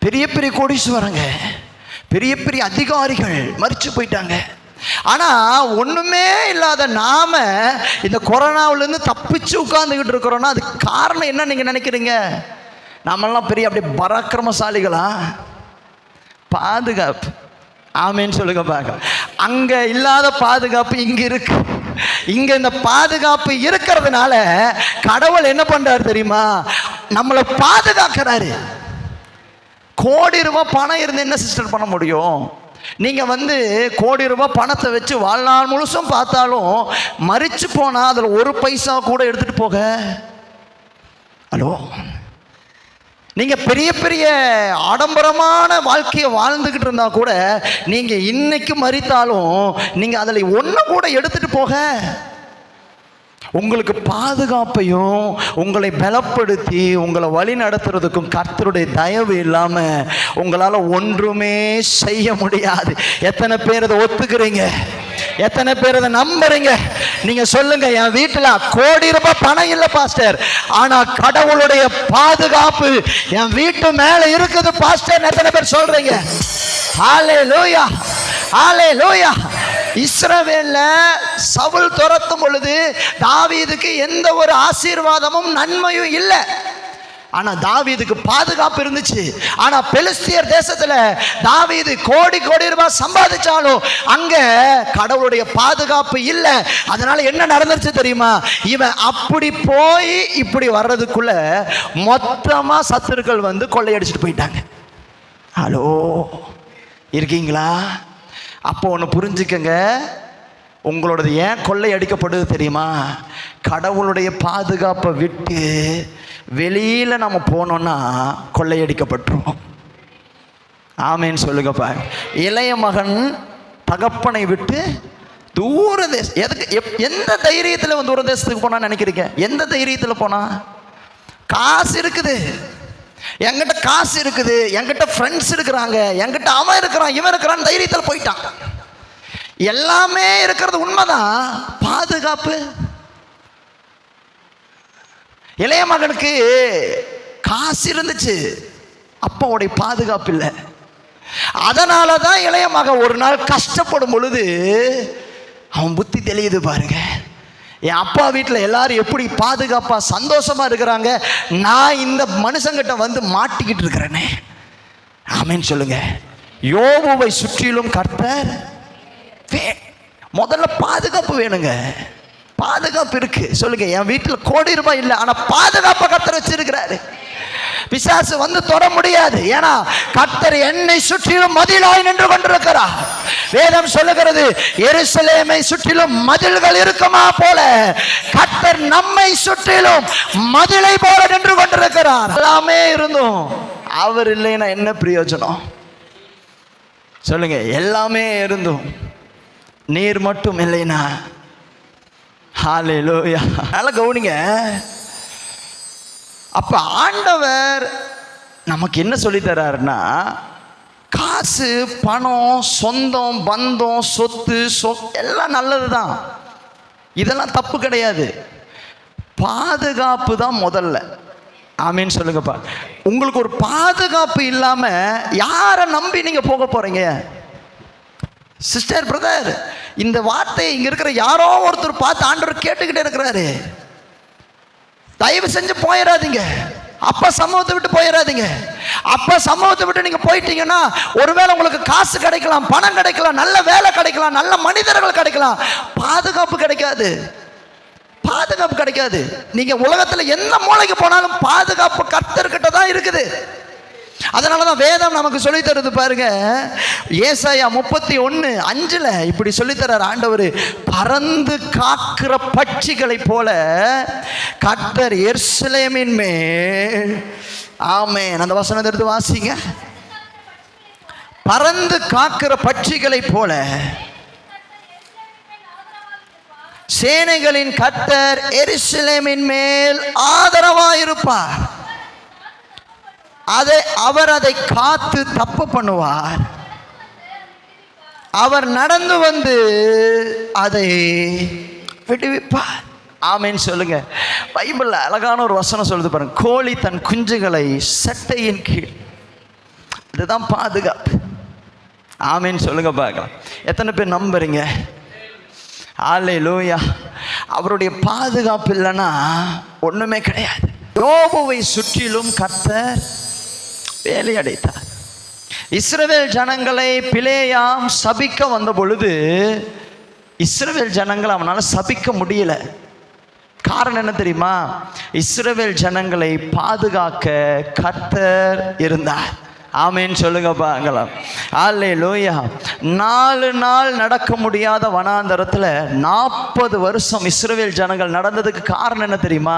பெரிய பெரிய கோடீஸ்வரங்க, பெரிய பெரிய அதிகாரிகள் மரிச்சு போயிட்டாங்க. ஆனால் ஒன்றுமே இல்லாத நாம இந்த கொரோனாவிலேருந்து தப்பிச்சு உட்கார்ந்துக்கிட்டு இருக்கிறோன்னா அதுக்கு காரணம் என்ன நீங்கள் நினைக்கிறீங்க? நாமெல்லாம் பெரிய அப்படியே பராக்கிரமசாலிகளா? பாதுகாப்பு. ஆமேன்னு சொல்லுங்க பார்க்க. அங்கே இல்லாத பாதுகாப்பு இங்கே இருக்கு. இங்கே இந்த பாதுகாப்பு இருக்கிறதுனால கடவுள் என்ன பண்ணுறாரு தெரியுமா? நம்மளை பாதுகாக்கிறாரு. கோடி ரூபாய் பணம் இருந்து என்ன சிஸ்டர் பண்ண முடியும்? நீங்கள் கோடி ரூபாய் பணத்தை வச்சு வாழ்நாள் முழுசும் பார்த்தாலும் மரிச்சு போனால் அதில் ஒரு பைசா கூட எடுத்துகிட்டு போக. ஹலோ, நீங்கள் பெரிய பெரிய ஆடம்பரமான வாழ்க்கையை வாழ்ந்துக்கிட்டு இருந்தால் கூட நீங்கள் இன்னைக்கு மரித்தாலும் நீங்கள் அதில் ஒன்று கூட எடுத்துகிட்டு போக. உங்களுக்கு பாதுகாப்பையும் உங்களை பலப்படுத்தி உங்களை வழி நடத்துறதுக்கும் கர்த்தருடைய தயவு இல்லாமல் உங்களால் ஒன்றுமே செய்ய முடியாது. எத்தனை பேர் அதை ஒத்துக்கிறீங்க? எத்தனை பேர் அதை நம்புறீங்க? நீங்க சொல்லுங்க, என் வீட்டுல ₹1,00,00,000 பணம் இல்ல பாஸ்டர், ஆனா கடவுளுடைய பாதுகாப்பு என் வீட்டு மேல இருக்குது பாஸ்டர். எத்தனை பேர் சொல்றீங்க? ஹல்லேலூயா, ஹல்லேலூயா. இஸ்ரவேல்ல சவுல் துரத்தும் பொழுது தாவீதுக்கு எந்த ஒரு ஆசீர்வாதமும் நன்மையும் இல்லை. ஆனா தாவீதுக்கு பாதுகாப்பு இருந்துச்சு. ஆனா பெலிஸ்தியர் தேசத்துல தாவீது கோடி கோடி ரூபாய் சம்பாதிச்சாலும் அங்க கடவுளுடைய பாதுகாப்பு இல்லை. அதனால என்ன நடந்துச்சு தெரியுமா? இவன் அப்படி போய் இப்படி வர்றதுக்குள்ள மொத்தமா சத்துருக்கள் வந்து கொள்ளையடிச்சிட்டு போயிட்டாங்க. ஹலோ, இருக்கீங்களா? அப்போ ஒன்று புரிஞ்சுக்கங்க, உங்களோடது ஏன் கொள்ளை அடிக்கப்படுது தெரியுமா? கடவுளுடைய பாதுகாப்பை விட்டு வெளியில் நம்ம போனோன்னா கொள்ளையடிக்கப்பட்டுரும். ஆமேன்னு சொல்லுங்கப்பா. இளைய மகன் தகப்பனை விட்டு தூர தேசம், எந்த தைரியத்தில் தூர தேசத்துக்கு போனான்னு நினைக்கிறீங்க? எந்த தைரியத்தில் போனா? காசு இருக்குது, என்கிட்ட காசு இருக்குது, என்கிட்ட ஃப்ரெண்ட்ஸ் இருக்கிறாங்க, என்கிட்ட அவன் இருக்கிறான் இவன் இருக்கிறான்னு தைரியத்தில் போயிட்டான். எல்லாமே இருக்கிறது உண்மைதான், பாதுகாப்பு. இளைய மகனுக்கு காசு இருந்துச்சு, அப்பாவுடைய பாதுகாப்பு இல்லை. அதனால தான் இளைய மகன் ஒரு நாள் கஷ்டப்படும் பொழுது அவன் புத்தி தெளியுது பாருங்க. என் அப்பா வீட்டில் எல்லாரும் எப்படி பாதுகாப்பா சந்தோஷமா இருக்கிறாங்க, நான் இந்த மனுஷங்கிட்ட வந்து மாட்டிக்கிட்டு இருக்கிறேனே. ஆமேன்னு சொல்லுங்க. யோபுவை சுற்றிலும் கர்த்தர் முதல்ல பாதுகாப்பு வேணுங்க. பாதுகாப்பு இருக்கு. சொல்லுங்க, என் வீட்டில் ₹1,00,00,000 இல்லை, ஆனா பாதுகாப்பை கர்த்தர் வச்சிருக்கிறாரு. பிசாசு வந்து தொட முடியாது. ஏன்னா கர்த்தர் என்னை சுற்றிலும் மதிலாய் நின்று கொண்டிருக்கிறார். வேதம் சொல்லுகிறது, எருசலேமை சுற்றிலும் மதில்கள் இருக்குமா போல கர்த்தர் நம்மை சுற்றிலும் மதிலை போல நின்று கொண்டிருக்கிறார். எல்லாமே இருந்தும் அவர் இல்லைன்னா என்ன பிரயோஜனம்? சொல்லுங்க, எல்லாமே இருந்தும் நீர் மட்டும் இல்லைனா. ஹல்லேலூயா. நல்லா கவனிங்க. அப்ப ஆண்டவர் நமக்கு என்ன சொல்லி தர்றாருன்னா, காசு, பணம், சொந்தம், பந்தம், சொத்து எல்லாம் நல்லது தான், இதெல்லாம் தப்பு கிடையாது. பாதுகாப்பு தான் முதல்ல. ஆமீன் சொல்லுங்கப்பா. உங்களுக்கு ஒரு பாதுகாப்பு இல்லாம யாரை நம்பி நீங்க போக போறீங்க? சிஸ்டர், பிரதர், இந்த வார்த்தை இங்க இருக்கிற யாரோ ஒருத்தர் பார்த்து ஆண்டவர் கேட்டுக்கிட்டே இருக்கிறாரு. தயவு செஞ்சு போயிடாதீங்க. அப்பா சமூகத்தை விட்டு போயிடாதீங்க. அப்பா சமூகத்தை விட்டு நீங்க போயிட்டீங்கன்னா ஒருவேளை உங்களுக்கு காசு கிடைக்கலாம், பணம் கிடைக்கலாம், நல்ல வேலை கிடைக்கலாம், நல்ல மனிதர்கள் கிடைக்கலாம், பாதுகாப்பு கிடைக்காது. பாதுகாப்பு கிடைக்காது. நீங்க உலகத்துல எந்த மூலைக்கு போனாலும் பாதுகாப்பு கர்த்தர்கிட்ட தான் இருக்குது. அதனாலதான் வேதம் நமக்கு சொல்லி தருது பாருங்க. ஏசாயா 31:5 இப்படி சொல்லி தர்றார் ஆண்டவர், பறந்து காக்கிற பட்சிகளை போல கர்த்தர் எருசலேமின் மேல். ஆமென். அந்த வசனத்தை எடுத்து வாசிங்க. பறந்து காக்கிற பட்சிகளை போல சேனைகளின் கர்த்தர் எருசலேமின் மேல் ஆதரவாயிருப்பார். அவர் அதை காத்து தப்பு பண்ணுவார். அவர் நடந்து வந்து அதை விடுவிப்பார். ஆமேன்னு சொல்லுங்க. பைபிள்ல அழகான ஒரு வசனம் சொல்லுது பாருங்க, கோழி தன் குஞ்சுகளை சட்டையின் கீழ். இதுதான் பாதுகாப்பு. ஆமேன்னு சொல்லுங்க பார்க்கலாம். எத்தனை பேர் நம்புறீங்க? ஹல்லேலூயா. அவருடைய பாதுகாப்பு இல்லைன்னா ஒண்ணுமே கிடையாது. யோபுவை சுற்றிலும் கர்த்தர் வேலை அடைத்தார். இஸ்ரவேல் ஜனங்களை பிலேயாம் சபிக்க வந்த பொழுது இஸ்ரவேல் ஜனங்களை அவனால் சபிக்க முடியல. காரணம் என்ன தெரியுமா? இஸ்ரவேல் ஜனங்களை பாதுகாக்க கர்த்தர் இருந்தார். ஆமேன்னு சொல்லுங்க பாக்கலாம். அல்லேலூயா. 4 நாள் நடக்க முடியாத வனாந்தரத்தில் 40 வருஷம் இஸ்ரவேல் ஜனங்கள் நடந்ததுக்கு காரணம் என்ன தெரியுமா?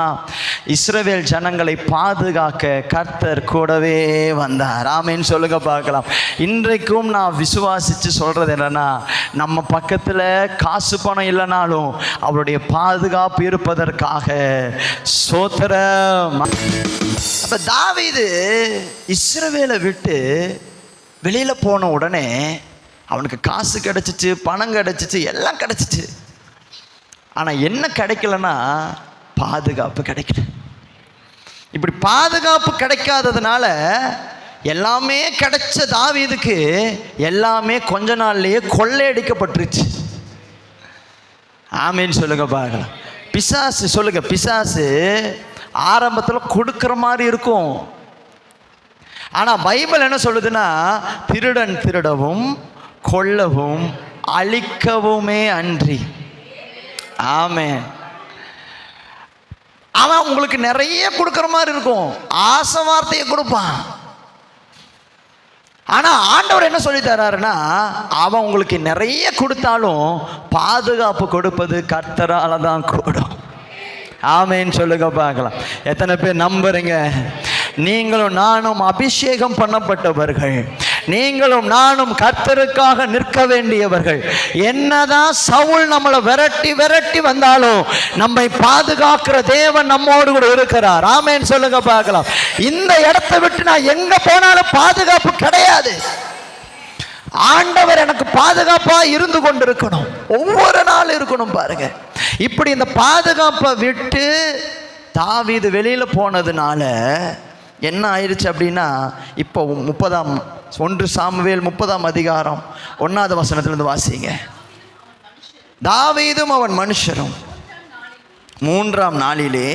இஸ்ரவேல் ஜனங்களை பாதுகாக்க கர்த்தர் கூடவே வந்தார். ஆமேன்னு சொல்லுங்க பார்க்கலாம். இன்றைக்கும் நான் விசுவாசித்து சொல்றது என்னன்னா, நம்ம பக்கத்தில் காசு பணம் இல்லைனாலும் அவருடைய பாதுகாப்பு இருப்பதற்காக ஸ்தோத்திரம். அப்ப தாவீது இஸ்ரவேலை விட்டு வெளியில போன உடனே அவனுக்கு காசு கிடைச்சிச்சு, பணம் கிடைச்சிச்சு, எல்லாம் கிடைச்சிச்சு. ஆனால் என்ன கிடைக்கலன்னா பாதுகாப்பு கிடைக்கல. இப்படி பாதுகாப்பு கிடைக்காததுனால எல்லாமே கிடைச்ச தாவீதுக்கு எல்லாமே கொஞ்ச நாள்லயே கொள்ளையடிக்கப்பட்டுருச்சு. ஆமேன்னு சொல்லுங்க பார்க்கலாம். பிசாசு சொல்லுங்க, பிசாசு ஆரம்பத்தில் கொடுக்குற மாதிரி இருக்கும். ஆனால் பைபிள் என்ன சொல்லுதுன்னா, திருடன் திருடவும் கொல்லவும் அழிக்கவுமே அன்றி. ஆமென். அவன் உங்களுக்கு நிறைய கொடுக்குற மாதிரி இருக்கும், ஆசை வார்த்தையை கொடுப்பான். ஆனால் ஆண்டவர் என்ன சொல்லி தர்றாருன்னா, அவன் உங்களுக்கு நிறைய கொடுத்தாலும் பாதுகாப்பு கொடுப்பது கர்த்தரால தான் கூடும். ஆமேன்னு சொல்லுங்க பார்க்கலாம். எத்தனை பேர் நம்புறீங்க? நீங்களும் நானும் அபிஷேகம் பண்ணப்பட்டவர்கள், நீங்களும் நானும் கர்த்தருக்காக நிற்க வேண்டியவர்கள். என்னதான் சவுல் நம்மளை விரட்டி விரட்டி வந்தாலும் நம்மை பாதுகாக்கிற தேவன் நம்மோடு கூட இருக்கிறார். ஆமென் சொல்லுங்க பார்க்கலாம். இந்த இடத்தை விட்டு நான் எங்க போனாலும் பாதுகாப்பு கிடையாது. ஆண்டவர் எனக்கு பாதுகாப்பா இருந்து கொண்டிருக்கணும், ஒவ்வொரு நாள் இருக்கணும். பாருங்க, இப்படி இந்த பாதுகாப்பை விட்டு தாவீது வெளியில போனதுனால என்ன ஆயிடுச்சு அப்படின்னா, இப்போ 1 சாமுவேல் 30ஆம் அதிகாரம் 1வது வசனத்திலிருந்து வாசிங்க. தாவீதும் அவன் மனுஷரும் 3ஆம் நாளிலே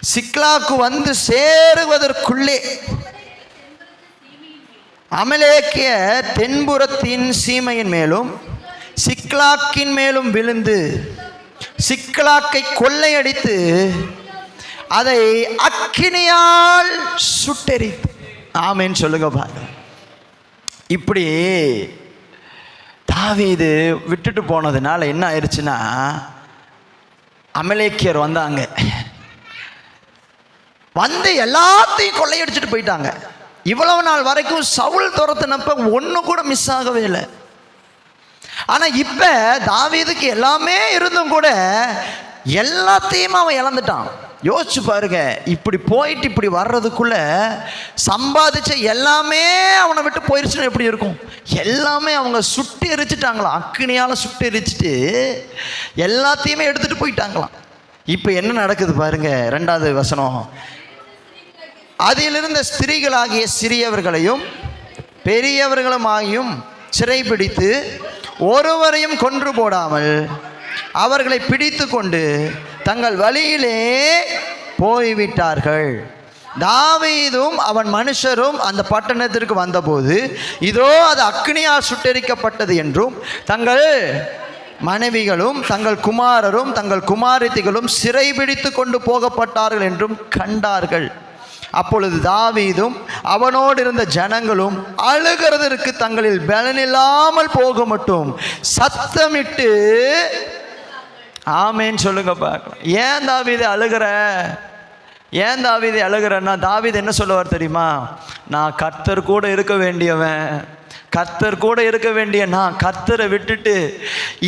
சிக்லாக்கு வந்து சேருவதற்குள்ளே அமலேக்கிய தென்புறத்தின் சீமையின் மேலும் சிக்லாக்கின் மேலும் விழுந்து சிக்லாக்கை கொள்ளையடித்து அதை அக்கினியால் சுட்டெரித்து. ஆமென் சொல்லுங்க பாருங்க. இப்படி தாவீது விட்டுட்டு போனதுனால என்ன ஆயிடுச்சுன்னா, அமலேக்கியர் வந்தாங்க, வந்து எல்லாத்தையும் கொள்ளையடிச்சிட்டு போயிட்டாங்க. இவ்வளவு நாள் வரைக்கும் சவுல் துரத்தினப்ப ஒன்று கூட மிஸ் ஆகவே இல்லை. ஆனால் இப்போ தாவீதுக்கு எல்லாமே இருந்தும் கூட எல்லாத்தையும் அவன் இழந்துட்டான். யோசிச்சு பாருங்க, இப்படி போயிட்டு இப்படி வர்றதுக்குள்ள சம்பாதிச்ச எல்லாமே அவனை விட்டு போயிருச்சுன்னு எப்படி இருக்கும்? எல்லாமே அவங்க சுட்டு எரிச்சிட்டாங்களாம், அக்கினியால் சுட்டு எரிச்சிட்டு எல்லாத்தையுமே எடுத்துட்டு போயிட்டாங்களாம். இப்போ என்ன நடக்குது பாருங்க, 2வது வசனம். அதிலிருந்த ஸ்திரீகளாகிய சிறியவர்களையும் பெரியவர்களுமாகியும் சிறைபிடித்து ஒருவரையும் கொன்று போடாமல் அவர்களை பிடித்து கொண்டு தங்கள் வழியிலே போய்விட்டார்கள். தாவீதும் அவன் மனுஷரும் அந்த பட்டணத்திற்கு வந்தபோது இதோ அது அக்கினியால் சுட்டெரிக்கப்பட்டது என்றும் தங்கள் மனைவிகளும் தங்கள் குமாரரும் தங்கள் குமாரத்திகளும் சிறைபிடித்து கொண்டு போகப்பட்டார்கள் என்றும் கண்டார்கள். அப்பொழுது தாவீதும் அவனோடு இருந்த ஜனங்களும் அழுகிறதற்கு தங்களில் பலனில்லாமல் போக மட்டும் சத்தமிட்டு. ஆமேன்னு சொல்லுங்க பார்க்கலாம். ஏன் தாவீது அழுகிற? ஏன் தாவீது அழுகிறன்னா, தாவீது என்ன சொல்லுவார் தெரியுமா? நான் கர்த்தர் கூட இருக்க வேண்டியவன், கர்த்தர் கூட இருக்க வேண்டிய நான் கர்த்தரை விட்டுட்டு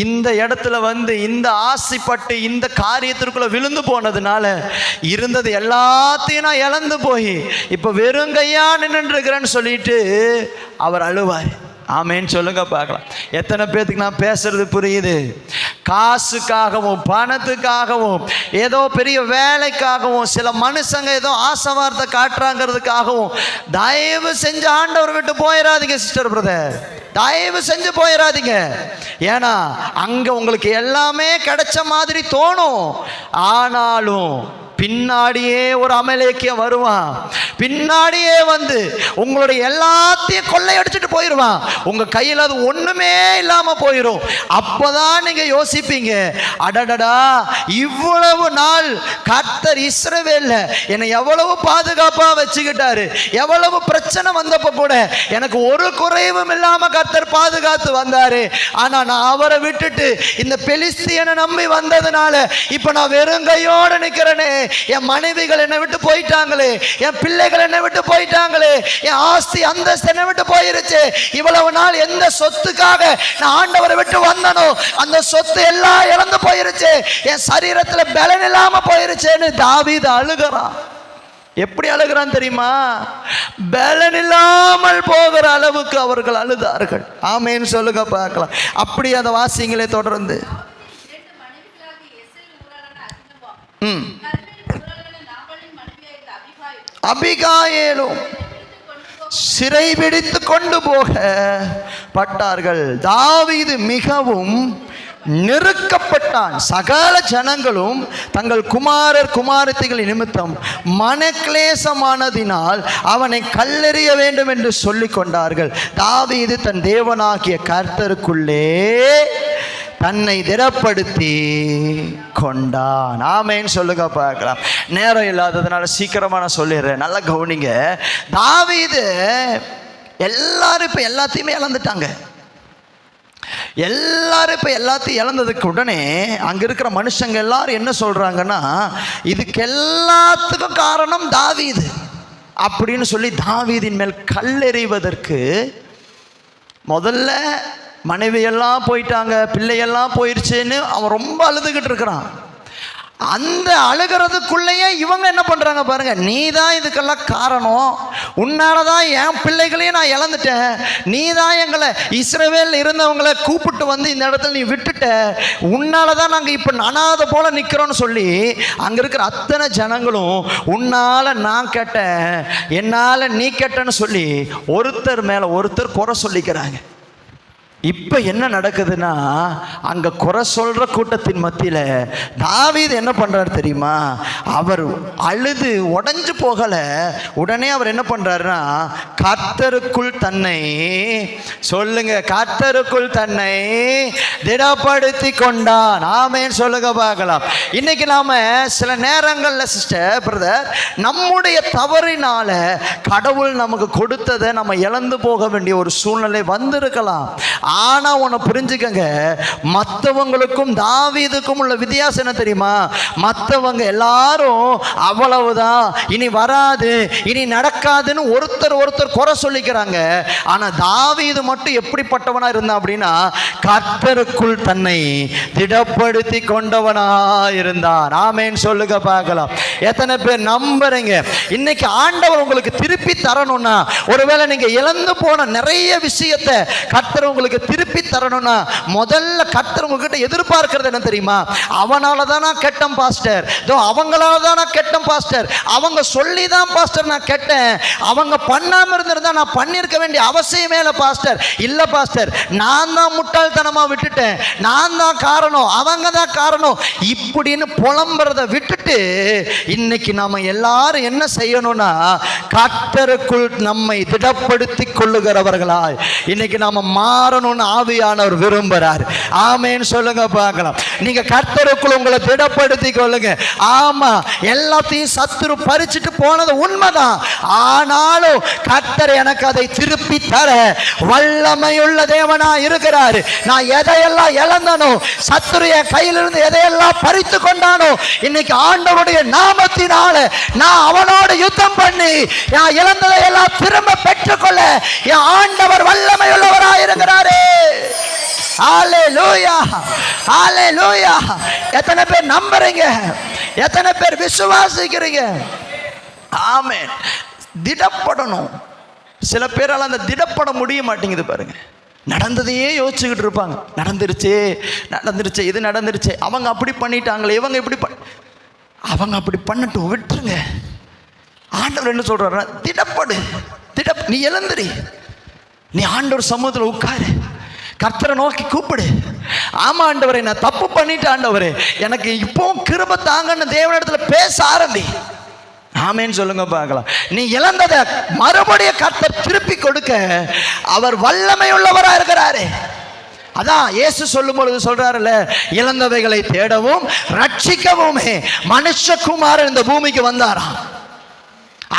இந்த இடத்துல வந்து இந்த ஆசைப்பட்டு இந்த காரியத்திற்குள்ள விழுந்து போனதுனால இருந்தது எல்லாத்தையும் நான் இழந்து போய் இப்போ வெறும் கையா நின்றுருக்கிறேன்னு சொல்லிட்டு அவர் அழுவார். ஆமேன்னு சொல்லுங்க பார்க்கலாம். எத்தனை பேர்த்துக்கு நான் பேசுறது புரியுது? காசுக்காகவும் பணத்துக்காகவும் ஏதோ பெரிய வேலைக்காகவும் சில மனுஷங்க ஏதோ ஆசை வார்த்தை காட்டுறாங்கிறதுக்காகவும் தயவு செஞ்சு ஆண்டவர் விட்டு போயிடாதீங்க சிஸ்டர் பிரதர், தயவு செஞ்சு போயிடாதீங்க. ஏன்னா அங்க உங்களுக்கு எல்லாமே கிடைச்ச மாதிரி தோணும், ஆனாலும் பின்னாடியே ஒரு அமலேக்கியம் வருவான், பின்னாடியே வந்து உங்களுடைய எல்லாத்தையும் கொள்ளையடிச்சிட்டு போயிடுவான், உங்க கையில் அது ஒண்ணுமே இல்லாம போயிடும். அப்பதான் நீங்க யோசிப்பீங்க, அடடடா இவ்வளவு நாள் கர்த்தர் இஸ்ரவேல்ல என்னை எவ்வளவு பாதுகாப்பா வச்சுக்கிட்டாரு, எவ்வளவு பிரச்சனை வந்தப்ப கூட எனக்கு ஒரு குறைவும் இல்லாம கர்த்தர் பாதுகாத்து வந்தாரு. ஆனா நான் அவரை விட்டுட்டு இந்த பெலிஸ்தியனை நம்பி வந்ததுனால இப்ப நான் வெறும் கையோட நிக்கிறேனே, என் மனைவிகள் என்னை விட்டு போயிட்டாங்களே, என் பிள்ளைகள் என்னை விட்டு போயிட்டாங்களே, என் ஆஸ்தி அந்தஸ்து என்னை விட்டு போயிருச்சு, இவ்வளவு நாள் எந்த சொத்துக்காக நான் ஆண்டவரை விட்டு வந்தனோ அந்த சொத்து எல்லாம் இழந்து போயிருச்சு, என் சரீரத்துல பலன் இல்லாம போயிருச்சேன்னு தாவீது அழுகிறான். எப்படி அழுகிறான் தெரியுமா? பலன் இல்லாமல் போகிற அளவுக்கு அவர்கள் அழுதார்கள். ஆமேன்னு சொல்லுங்க பார்க்கலாம். அப்படி அதை வாசிங்களே தொடர்ந்து. அபிகாயேலும் சிறைபிடித்து கொண்டு போக பட்டார்கள். தாவீது மிகவும் நெருக்கப்பட்டான். சகல ஜனங்களும் தங்கள் குமாரர் குமாரத்திகள் நிமித்தம் மனக்லேசமானதினால் அவனை கல்லெறிய வேண்டும் என்று சொல்லிக் கொண்டார்கள். தாவீது தன் தேவனாகிய கர்த்தருக்குள்ளே தன்னை திடப்படுத்தி கொண்டான். ஆமேன்னு சொல்லுங்க பார்க்கலாம். நேரம் இல்லாததுனால சீக்கிரமாக நான் சொல்லிடுறேன், நல்லா கவனிங்க. தாவீது எல்லாரும் இப்போ எல்லாத்தையுமே இழந்துட்டாங்க. எல்லாரும் இப்போ எல்லாத்தையும் இழந்ததுக்கு உடனே அங்கே இருக்கிற மனுஷங்க எல்லாரும் என்ன சொல்கிறாங்கன்னா, இதுக்கு எல்லாத்துக்கும் காரணம் தாவீது அப்படின்னு சொல்லி தாவீதின் மேல் கல்லெறிவதற்கு முதல்ல மனைவியெல்லாம் போயிட்டாங்க, பிள்ளையெல்லாம் போயிடுச்சுன்னு அவன் ரொம்ப அழுதுகிட்டு இருக்கிறான். அந்த அழுகிறதுக்குள்ளேயே இவங்க என்ன பண்ணுறாங்க பாருங்க, நீ தான் இதுக்கெல்லாம் காரணம், உன்னால தான் என் பிள்ளைகளையும் நான் இழந்துட்டேன், நீ தான் எங்களை இஸ்ரவேல் இருந்தவங்களை கூப்பிட்டு வந்து இந்த இடத்துல நீ விட்டுட்ட, உன்னால தான் நாங்கள் இப்போ அனாதை போல நிற்கிறோன்னு சொல்லி அங்கே இருக்கிற அத்தனை ஜனங்களும் உன்னால் நான் கேட்டேன், என்னால் நீ கேட்டேன்னு சொல்லி ஒருத்தர் மேலே ஒருத்தர் குறை சொல்லிக்கிறாங்க. இப்போ என்ன நடக்குதுன்னா, அங்கே குறை சொல்கிற கூட்டத்தின் மத்தியில் தாவீது என்ன பண்ணுறாரு தெரியுமா? அவர் அழுது உடஞ்சு போகலை. உடனே அவர் என்ன பண்ணுறாருன்னா, கர்த்தருக்குள் தன்னை, சொல்லுங்க, கர்த்தருக்குள் தன்னை திடப்படுத்தி கொண்டான். ஆமேன்னு சொல்லுங்க பார்க்கலாம். இன்னைக்கு நாம் சில நேரங்களில் சிஸ்டர் பிரதர், நம்முடைய தவறினால கடவுள் நமக்கு கொடுத்ததை நம்ம இழந்து போக வேண்டிய ஒரு சூழ்நிலை வந்திருக்கலாம். ஆனால் ஒன்று புரிஞ்சுக்கங்க, மற்றவங்களுக்கும் தாவீதுக்கும் உள்ள வித்தியாசம் என்ன தெரியுமா? மற்றவங்க எல்லாரும் அவ்வளவுதான், இனி வராது, இனி நடக்காதுன்னு ஒருத்தர் ஒருத்தர் குறை சொல்லிக்கிறாங்க. ஆனால் தாவீது மட்டும் எப்படிப்பட்டவனா இருந்தான் அப்படின்னா, கர்த்தருக்குள் தன்னை திடப்படுத்தி கொண்டவனா இருந்தான். ஆமேன்னு சொல்லுங்க பார்க்கலாம். எத்தனை பேர் நம்புறீங்க? இன்னைக்கு ஆண்டவர் உங்களுக்கு திருப்பி தரணும்னா, ஒருவேளை நீங்க இழந்து போன நிறைய விஷயத்தை கர்த்தர் உங்களுக்கு திருப்பி தரணும்னா, முதல்ல கர்த்தர் உங்ககிட்ட எதிர்பார்க்கிறது என்ன தெரியுமா? அவனால தான் நான் கெட்டேன் பாஸ்டர், அவங்களால தான் நான் கெட்டேன் பாஸ்டர், அவங்க சொல்லி தான் பாஸ்டர் நான் கெட்டேன், அவங்க பண்ணாம இருந்திருந்தா நான் பண்ணியிருக்க வேண்டிய அவசியமே இல்லை பாஸ்டர், இல்லை பாஸ்டர் நான் தான் முட்டாள்தனமா விட்டுட்டேன், நான் தான் காரணம், அவங்க தான் காரணம் இப்படின்னு புலம்புறதை விட்டுட்டு இன்னைக்கு நாம எல்லாரும் என்ன செய்யணும்னா, கர்த்தருக்குள் நம்மை திடப்படுத்தி கொள்ளுகிறவர்களாய் இன்னைக்கு நாம மாறணும்னு ஆவியானவர் விரும்புறார். ஆமேன்னு சொல்லுங்க பார்க்கலாம். நீங்க கர்த்தருக்குள் உங்களை திடப்படுத்தி கொள்ளுங்க. ஆமா, எல்லாத்தையும் சத்துரு பறிச்சுட்டு போனது உண்மைதான். ஆனாலும் கர்த்தர் எனக்கு அதை திருப்பி தர வல்லமையுள்ள தேவனா இருக்கிறாரு. நான் எதையெல்லாம் இழந்தனோ, சத்துரு என் கையிலிருந்து எதையெல்லாம் பறித்து கொண்டானோ, இன்னைக்கு ஆண்டவருடைய நாமத்தினால நான் அவனோடு யுத்தம் பண்ணி நான் இழந்ததை எல்லாம் திரும்ப பெற்றுக்கொள்ள என் ஆண்டவர் வல்லமையுள்ளவராக இருக்கிறாரு. ஹல்லேலூயா, ஹல்லேலூயா. எத்தனை பேர் நம்புறீங்க? எத்தனை பேர் விசுவாசிக்கிறீங்க? ஆமென். திடப்படணும். சில பேரால் அந்த திடப்பட முடிய மாட்டேங்குது பாருங்க. நடந்ததையே யோசிச்சுக்கிட்டு இருப்பாங்க. நடந்துருச்சே நடந்துருச்சே, இது நடந்துருச்சே, அவங்க அப்படி பண்ணிட்டாங்களே, இவங்க இப்படி அவங்க அப்படி பண்ணட்டும், விட்டுருங்க. ஆண்டவர் என்ன சொல்றாருன்னா, திடப்படு, நீ எழுந்துரு, நீ ஆண்டவர் சமூகத்தில் உட்காரு, கர்த்தரை நோக்கி கூப்பிடு. ஆமா ஆண்டவரே, நான் தப்பு பண்ணிட்டேன் ஆண்டவரே, எனக்கு இப்பவும் கிருபை தாங்கன்னு தேவனிடத்துல பேச ஆரம்பி. ஆமேன்னு சொல்லுங்க பார்க்கலாம். நீ இழந்ததை மறுபடியும் கர்த்தர் திருப்பி கொடுக்க அவர் வல்லமை உள்ளவரா இருக்கிறாரு. அதான் இயேசு சொல்லும் பொழுது சொல்றாருல்ல, இழந்தவைகளை தேடவும் ரட்சிக்கவும் மனுஷகுமாரன் இந்த பூமிக்கு வந்தாராம்.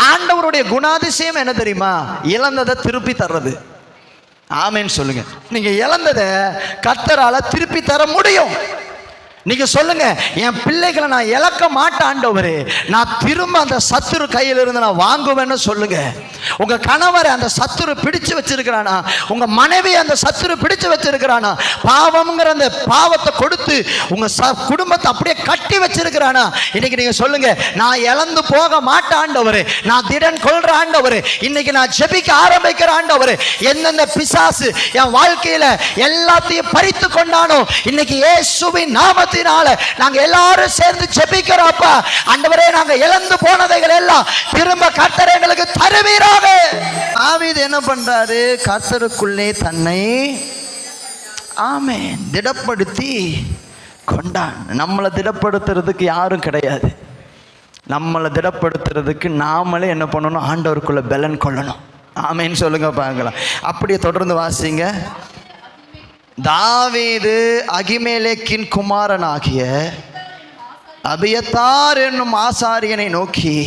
ஆண்டவருடைய குணாதிசயம் என்ன தெரியுமா? இழந்ததை திருப்பி தர்றது. ஆமேன்னு சொல்லுங்க. நீங்க இழந்ததை கர்த்தரால திருப்பி தர முடியும். நீங்க சொல்லுங்க, என் பிள்ளைகளை நான் இழக்க மாட்டேன் ஆண்டவரே, நான் திரும்ப அந்த சத்துரு கையிலிருந்து நான் வாங்குவேன்னு சொல்லுங்க. உங்க கணவரை அந்த சத்துரு பிடிச்சு வச்சிருக்கிறானா? உங்க மனைவி அந்த சத்துரு பிடிச்சு வச்சிருக்கிறானா? பாவம்ங்கிற அந்த பாவத்தை கொடுத்து உங்க குடும்பத்தை அப்படியே கட்டி வச்சிருக்கிறானா? இன்னைக்கு நீங்க சொல்லுங்க, நான் இழந்து போக மாட்டேன் ஆண்டவரே, நான் திடன் கொள்ற ஆண்டவரே, இன்னைக்கு நான் ஜெபிக்க ஆரம்பிக்கிற ஆண்டவரே. எந்தெந்த பிசாசு என் வாழ்க்கையில எல்லாத்தையும் பறித்து கொண்டானோ, இன்னைக்கு இயேசுவின் நாமத்தினால நாங்க எல்லாரும் சேர்ந்து ஜெபிக்கிறோம்ப்பா. ஆண்டவரே, நாங்க இழந்து போனதைகள் எல்லாம் திரும்ப கர்த்தர் எங்களுக்கு தருவீராக. தாவீது என்ன பண்றாரு? கர்த்தருக்குள்ளே தன்னை ஆமென் திடப்படுத்தி கொண்டான். நம்மளை திடப்படுத்துறதுக்கு யாரும் கிடையாது. நம்மளை திடப்படுத்துறதுக்கு நாமளே என்ன பண்ணணும்? ஆண்டவருக்குள்ள பலன் கொள்ளணும். ஆமென் சொல்லுங்க பார்க்கலாம். அப்படியே தொடர்ந்து வாசிங்க. தாவீது அகிமெலேக்கின் குமாரனாகிய அபியத்தார் என்னும் ஆசாரியனை நோக்கி,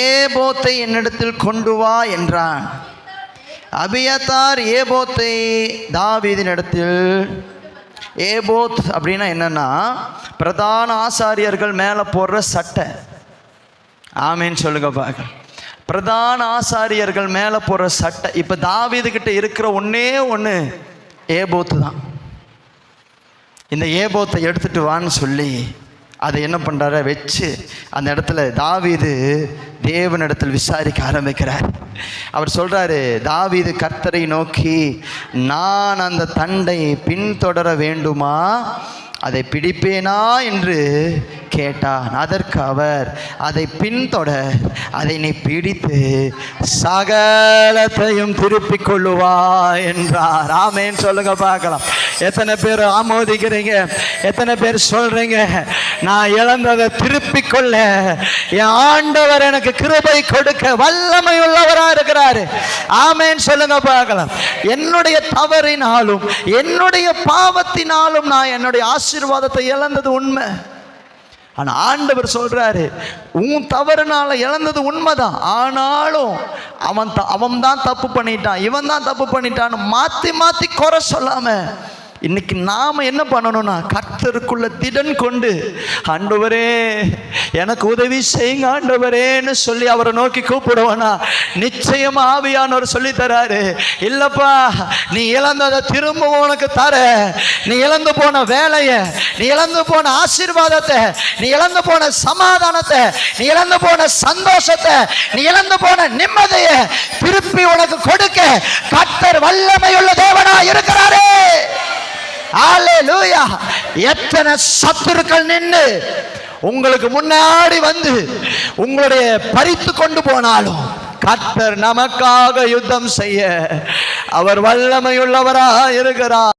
ஏபோத்தை என்னிடத்தில் கொண்டு வா என்றான். அபியத்தார் ஏபோத்தை தாவீதின் இடத்தில். ஏபோத் அப்படின்னா என்னன்னா, பிரதான ஆசாரியர்கள் மேலே போடுற சட்டை. ஆமேன்னு சொல்லுங்க பார்க்க. பிரதான ஆசாரியர்கள் மேலே போடுற சட்டை. இப்போ தாவீது கிட்ட இருக்கிற ஒன்னே ஒன்று ஏபோத்து தான். இந்த ஏபோத்தை எடுத்துட்டு வான்னு சொல்லி அதை என்ன பண்ணுறாரு? வச்சு அந்த இடத்துல தாவீது தேவனிடத்தில் விசாரிக்க ஆரம்பிக்கிறார். அவர் சொல்கிறாரு, தாவீது கர்த்தரை நோக்கி, நான் அந்த தண்டை பின்தொடர வேண்டுமா, அதை பிடிப்பேனா என்று கேட்டான். அதற்கு அவர், அதை பின்தொடர், அதை நீ பிடித்து சகலத்தையும் திருப்பிக் கொள்ளுவா என்றார். ஆமேன்னு சொல்லுங்க பார்க்கலாம். எத்தனை பேர் ஆமோதிக்கிறீங்க? எத்தனை பேர் சொல்றீங்க, நான் இழந்ததை திருப்பிக் கொள்ள என் ஆண்டவர் எனக்கு கிருபை கொடுக்க வல்லமை உள்ளவரா இருக்கிறாரு? ஆமேன்னு சொல்லுங்க பார்க்கலாம். என்னுடைய தவறினாலும் என்னுடைய பாவத்தினாலும் நான் என்னுடைய ஆசீர்வாதத்தை இழந்தது உண்மை. ஆனா ஆண்டவர் சொல்றாரு, உன் தவறுனால இழந்தது உண்மைதான், ஆனாலும் அவன் தான் தப்பு பண்ணிட்டான், இவன் தான் தப்பு பண்ணிட்டான்னு மாத்தி மாத்தி குறை சொல்லாம இன்னைக்கு நாம என்ன பண்ணணும்னா, கர்த்தருக்குள்ள திடன் கொண்டு, ஆண்டவரே எனக்கு உதவி செய்யுங்க ஆண்டவரேன்னு சொல்லி அவரை நோக்கி கூப்பிடுவானா, நிச்சயமா ஆவியானவர் சொல்லி தராரு, இல்லப்பா நீ இழந்ததை திரும்ப உனக்கு தர. நீ இழந்து போன வேலையை, நீ இழந்து போன ஆசீர்வாதத்தை, நீ இழந்து போன சமாதானத்தை, நீ இழந்து போன சந்தோஷத்தை, நீ இழந்து போன நிம்மதியை திருப்பி உனக்கு கொடுக்க கர்த்தர் வல்லமையுள்ள தேவனா இருக்கிறாரே. ஹல்லேலூயா. எத்தனை சத்துருக்கள் நின்று உங்களுக்கு முன்னாடி வந்து உங்களுடைய பறித்து கொண்டு போனாலும் கர்த்தர் நமக்காக யுத்தம் செய்ய அவர் வல்லமையுள்ளவராக இருக்கிறார்.